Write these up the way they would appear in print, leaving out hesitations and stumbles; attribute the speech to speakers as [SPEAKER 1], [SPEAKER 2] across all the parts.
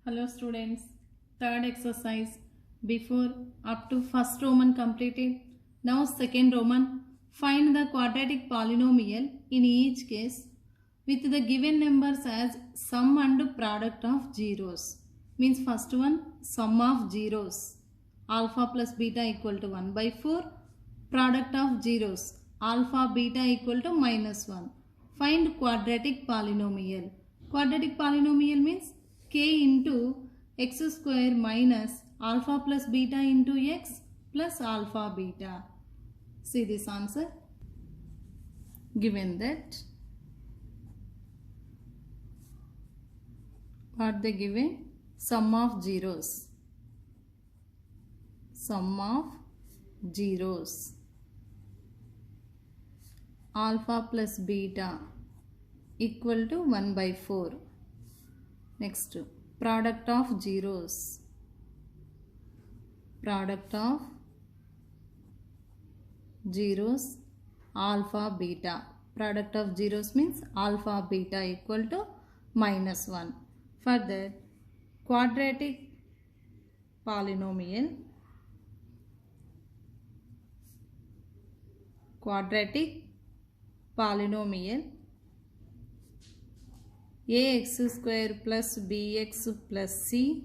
[SPEAKER 1] Hello students, third exercise. Before up to first Roman completed, now second Roman. Find the quadratic polynomial in each case with the given numbers as sum and product of zeros. Means first one, sum of zeros. Alpha plus beta equal to 1 by 4. Product of zeros. Alpha beta equal to minus 1. Find quadratic polynomial. Quadratic polynomial means k into x square minus alpha plus beta into x plus alpha beta. See this answer. Given that what they given? Sum of zeros. Sum of zeros. Alpha plus beta equal to 1 by 4. Next, product of zeros. Product of zeros, alpha beta. Product of zeros means alpha beta equal to minus 1. Further, quadratic polynomial. Quadratic polynomial ax square plus bx plus c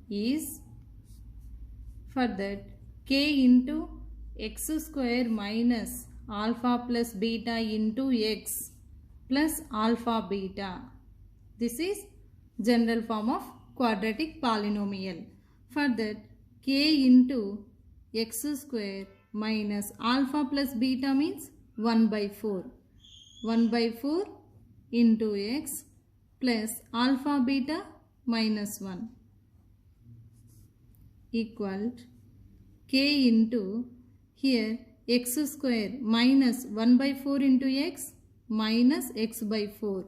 [SPEAKER 1] is, for that, k into x square minus alpha plus beta into x plus alpha beta. This is general form of quadratic polynomial. For that, k into x square minus alpha plus beta means 1 by 4. 1 by 4 into x plus alpha beta minus 1 equal k into here x square minus 1 by 4 into x minus x by 4.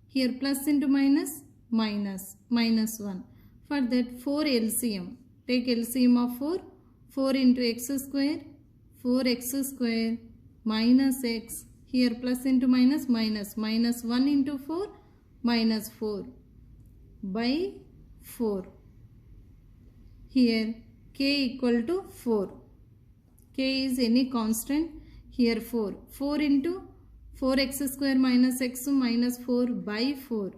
[SPEAKER 1] Here plus into minus minus 1. For that 4 LCM. Take LCM of 4. 4 into x square. 4x square minus x. Here plus into minus minus 1 into 4 minus 4 by 4. Here k equal to 4. K is any constant. Here 4. 4 into 4x square minus x minus 4 by 4.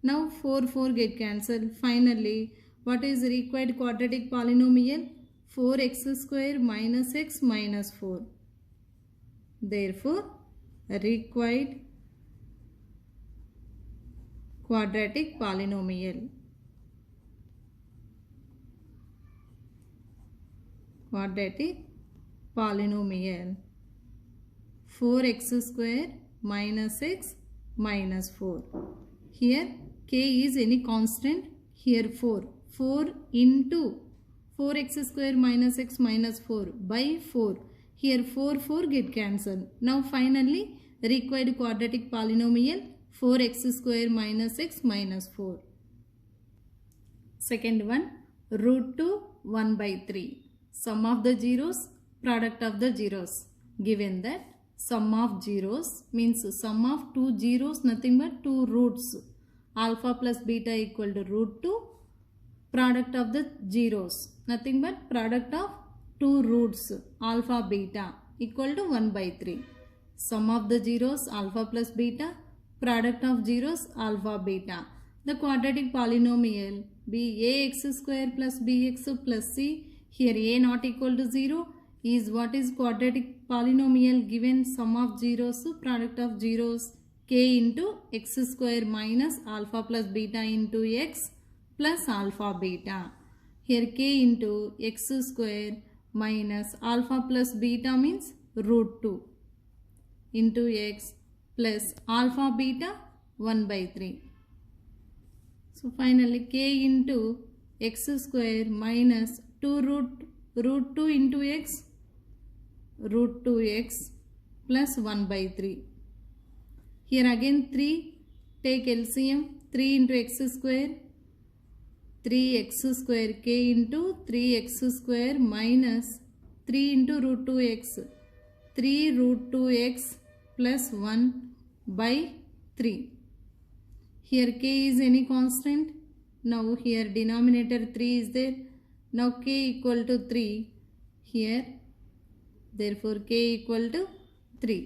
[SPEAKER 1] Now 4 get cancelled. Finally, what is required quadratic polynomial? 4x square minus x minus 4. Therefore, required quadratic polynomial. Quadratic polynomial 4x square minus x minus 4. Here k is any constant. Here 4. 4 into 4x square minus x minus 4 by 4. Here 4 get cancelled. Now finally required quadratic polynomial 4x square minus x minus 4. Second one, root 2 1 by 3. Sum of the zeros, product of the zeros. Given that sum of zeros means sum of two zeros, nothing but two roots. Alpha plus beta equal to root 2. Product of the zeros, nothing but product of two roots, alpha beta equal to 1 by 3. Sum of the zeros, alpha plus beta. Product of zeros, alpha beta. The quadratic polynomial be ax square plus bx plus c. Here a not equal to 0 is what is quadratic polynomial given sum of zeros, product of zeros, k into x square minus alpha plus beta into x plus alpha beta. Here k into x square minus alpha plus beta means root 2 into x plus alpha beta 1 by 3. So finally k into x square minus 2 root 2 into x root 2x plus 1 by 3. Here again 3, take LCM, 3 into x square, 3x square k into 3x square minus 3 into root 2x, 3 root 2x plus 1 by 3. Here k is any constant? Now here denominator 3 is there. Now k equal to 3 here. Therefore k equal to 3.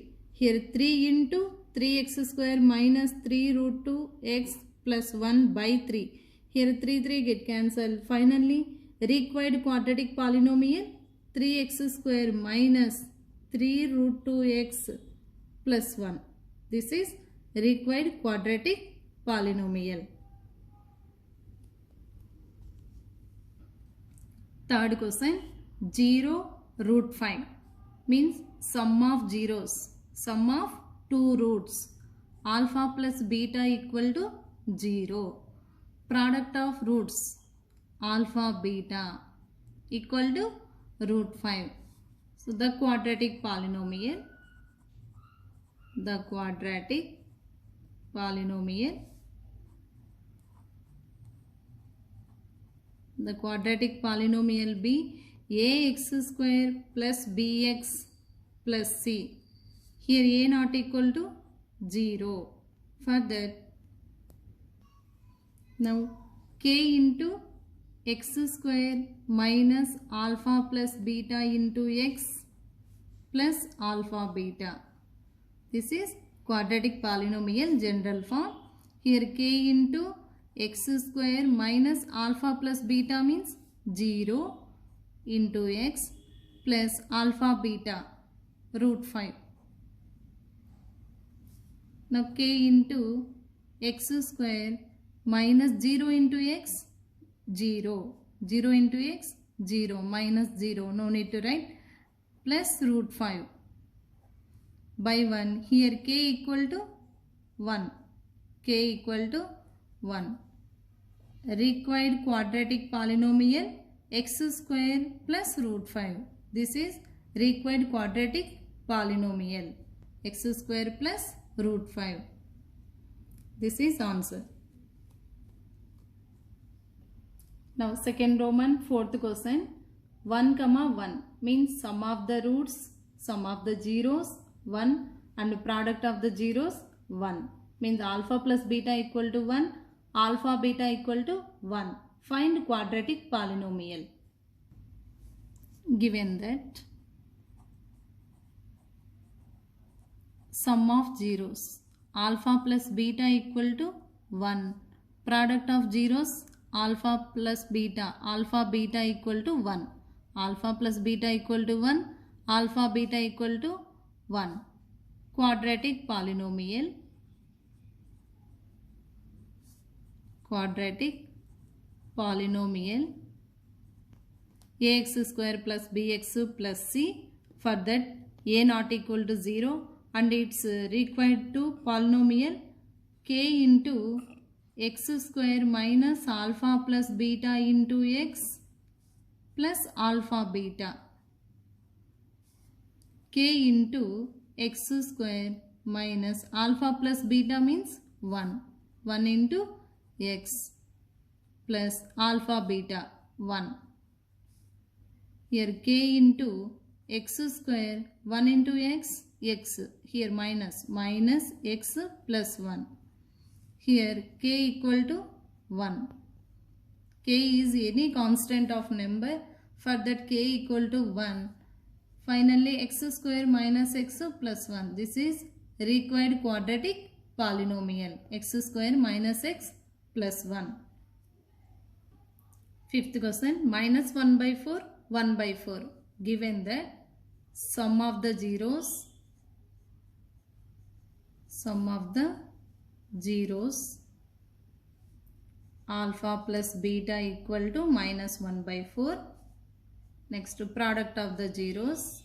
[SPEAKER 1] Here 3 into 3x square minus 3 root 2x plus 1 by 3. Here 3 get cancelled. Finally required quadratic polynomial 3x square minus 3 root 2x plus 1. This is required quadratic polynomial. Third question, 0 root 5 means sum of zeros, sum of two roots, alpha plus beta equal to 0. Product of roots, alpha beta equal to root 5. So the quadratic polynomial be ax square plus bx plus c. Here a not equal to 0. For that, now k into x square minus alpha plus beta into x plus alpha beta. This is quadratic polynomial general form. Here k into x square minus alpha plus beta means 0 into x plus alpha beta root 5. Now k into x square minus 0 into x 0, 0 into x 0, minus 0, no need to write, plus root 5 by 1. Here k equal to 1, k equal to 1. Required quadratic polynomial x square plus root 5. This is required quadratic polynomial x square plus root 5. This is answer. Now second Roman, fourth question, 1 comma 1 means sum of the roots, sum of the zeros 1 and product of the zeros 1, means alpha plus beta equal to 1, alpha beta equal to 1. Find quadratic polynomial. Given that sum of zeros, alpha plus beta equal to 1, product of zeros alpha plus beta, alpha beta equal to 1, alpha plus beta equal to 1, alpha beta equal to 1. Quadratic polynomial, ax square plus bx plus c. For that a not equal to 0 and it's required to polynomial k into x square minus alpha plus beta into x plus alpha beta. K into x square minus alpha plus beta means 1. 1 into x plus alpha beta 1. Here k into x square 1 into x, x. Here minus x plus 1. Here k equal to 1. K is any constant of number. For that k equal to 1. Finally x square minus x plus 1. This is required quadratic polynomial. X square minus x plus 1. Fifth question, minus 1 by 4, 1 by 4. Given that sum of the zeros, alpha plus beta equal to minus 1 by 4. Next, product of the zeros,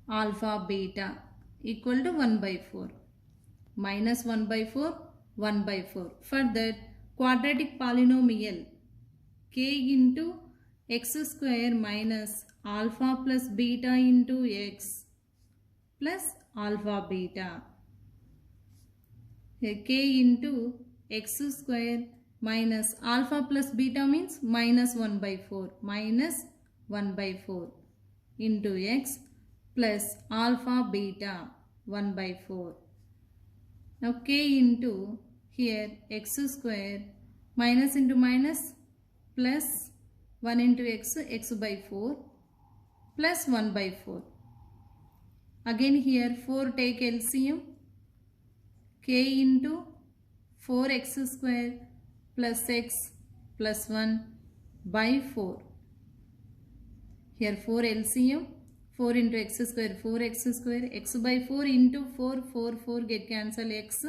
[SPEAKER 1] alpha beta equal to 1 by 4. Minus 1 by 4, 1 by 4. For that, quadratic polynomial k into x square minus alpha plus beta into x plus alpha beta. Here k into x square minus alpha plus beta means minus 1 by 4. Minus 1 by 4 into x plus alpha beta 1 by 4. Now k into here x square minus into minus plus 1 into x, x by 4 plus 1 by 4. Again here 4 take LCM, k into 4x square plus x plus 1 by 4. Here 4 LCM, 4 into x square, 4x square, x by 4 into 4, 4 get cancel x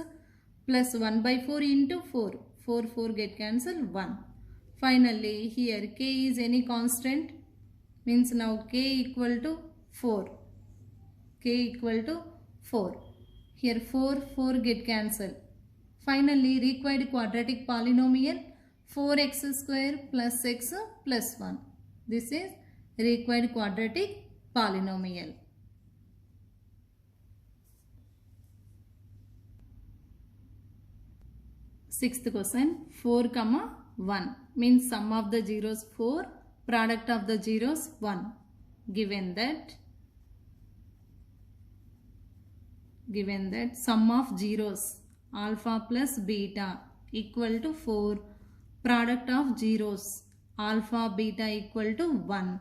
[SPEAKER 1] plus 1 by 4 into 4, 4 get cancel 1. Finally here k is any constant, means now k equal to 4. K equal to 4. Here 4 get cancel. Finally required quadratic polynomial 4x square plus x plus 1. This is required quadratic polynomial. Sixth question, 4, 1 means sum of the zeros 4, product of the zeros 1. Given that sum of zeros alpha plus beta equal to 4, product of zeros alpha beta equal to 1.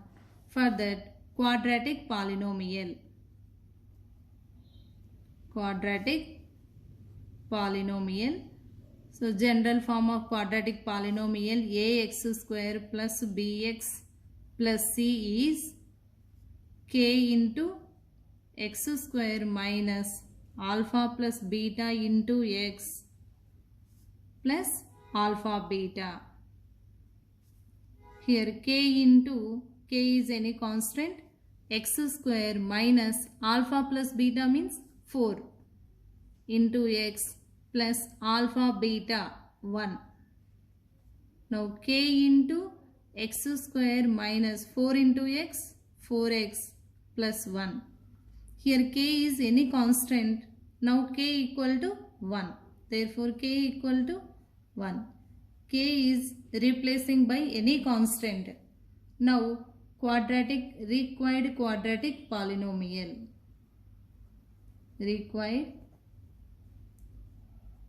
[SPEAKER 1] For that quadratic polynomial. So general form of quadratic polynomial ax square plus bx plus c is k into x square minus alpha plus beta into x plus alpha beta. Here k is any constant, x square minus alpha plus beta means 4 into x plus alpha beta 1. Now k into x square minus 4 into x, 4x plus 1. Here k is any constant. Now k equal to 1. Therefore k equal to 1. K is replacing by any constant. Now required quadratic polynomial. Required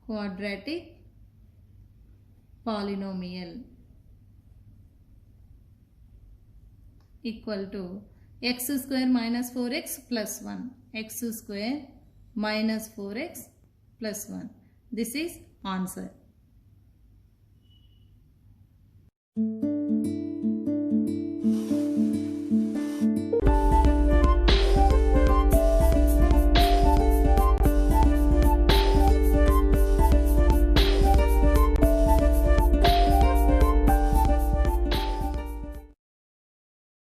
[SPEAKER 1] quadratic polynomial equal to x square minus 4x plus 1. X square minus 4x plus 1. This is answer.